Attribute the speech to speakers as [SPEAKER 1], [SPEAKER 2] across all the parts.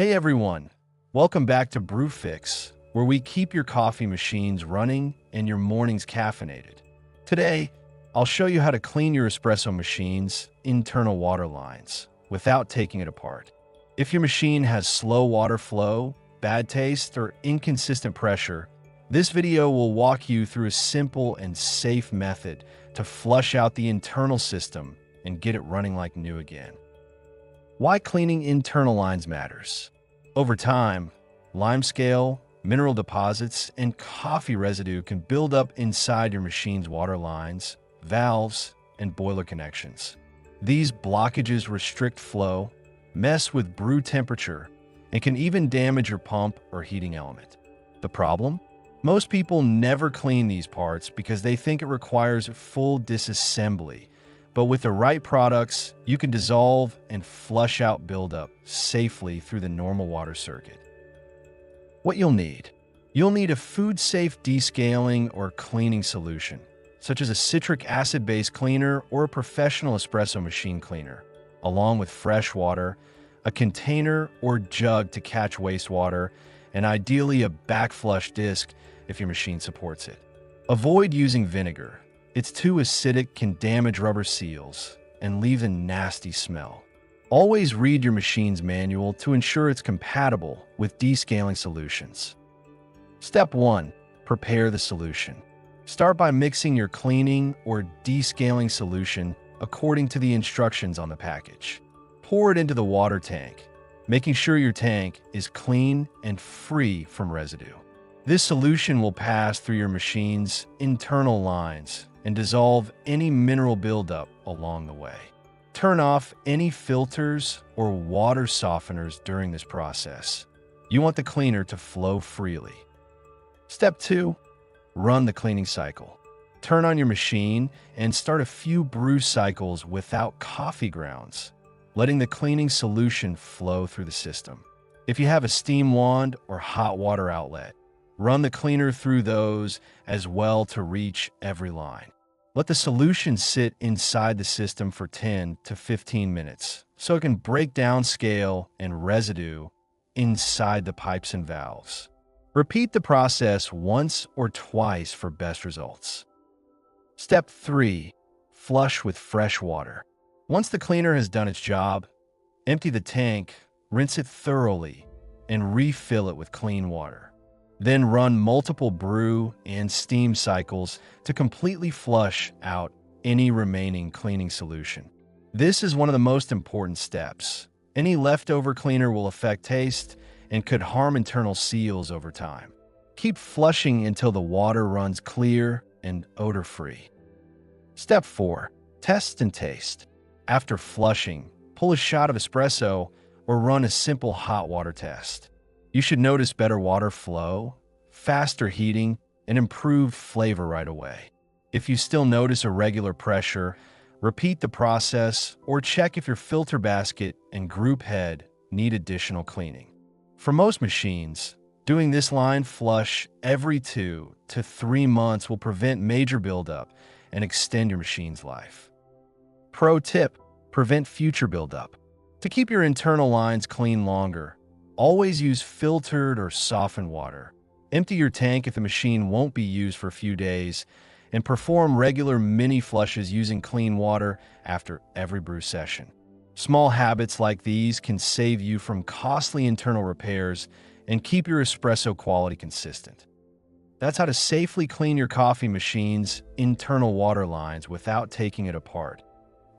[SPEAKER 1] Hey everyone, welcome back to Brewfix, where we keep your coffee machines running and your mornings caffeinated. Today, I'll show you how to clean your espresso machine's internal water lines without taking it apart. If your machine has slow water flow, bad taste, or inconsistent pressure, this video will walk you through a simple and safe method to flush out the internal system and get it running like new again. Why cleaning internal lines matters. Over time, limescale, mineral deposits, and coffee residue can build up inside your machine's water lines, valves, and boiler connections. These blockages restrict flow, mess with brew temperature, and can even damage your pump or heating element. The problem? Most people never clean these parts because they think it requires full disassembly. But with the right products, you can dissolve and flush out buildup safely through the normal water circuit. What you'll need. You'll need a food-safe descaling or cleaning solution, such as a citric acid-based cleaner or a professional espresso machine cleaner, along with fresh water, a container or jug to catch wastewater, and ideally a backflush disc if your machine supports it. Avoid using vinegar. It's too acidic, can damage rubber seals, and leave a nasty smell. Always read your machine's manual to ensure it's compatible with descaling solutions. Step 1. Prepare the solution. Start by mixing your cleaning or descaling solution according to the instructions on the package. Pour it into the water tank, making sure your tank is clean and free from residue. This solution will pass through your machine's internal lines and dissolve any mineral buildup along the way. Turn off any filters or water softeners during this process. You want the cleaner to flow freely. Step 2. Run the cleaning cycle. Turn on your machine and start a few brew cycles without coffee grounds, letting the cleaning solution flow through the system. If you have a steam wand or hot water outlet, run the cleaner through those as well to reach every line. Let the solution sit inside the system for 10 to 15 minutes so it can break down scale and residue inside the pipes and valves. Repeat the process once or twice for best results. Step 3. Flush with fresh water. Once the cleaner has done its job, empty the tank, rinse it thoroughly, and refill it with clean water. Then run multiple brew and steam cycles to completely flush out any remaining cleaning solution. This is one of the most important steps. Any leftover cleaner will affect taste and could harm internal seals over time. Keep flushing until the water runs clear and odor-free. Step 4. Test and taste. After flushing, pull a shot of espresso or run a simple hot water test. You should notice better water flow, faster heating, and improved flavor right away. If you still notice irregular pressure, repeat the process or check if your filter basket and group head need additional cleaning. For most machines, doing this line flush every 2 to 3 months will prevent major buildup and extend your machine's life. Pro tip: prevent future buildup. To keep your internal lines clean longer, always use filtered or softened water. Empty your tank if the machine won't be used for a few days, and perform regular mini flushes using clean water after every brew session. Small habits like these can save you from costly internal repairs and keep your espresso quality consistent. That's how to safely clean your coffee machine's internal water lines without taking it apart.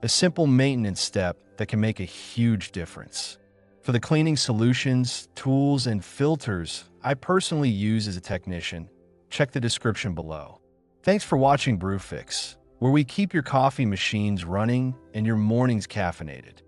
[SPEAKER 1] A simple maintenance step that can make a huge difference. For the cleaning solutions, tools, and filters I personally use as a technician, check the description below. Thanks for watching Brewfix, where we keep your coffee machines running and your mornings caffeinated.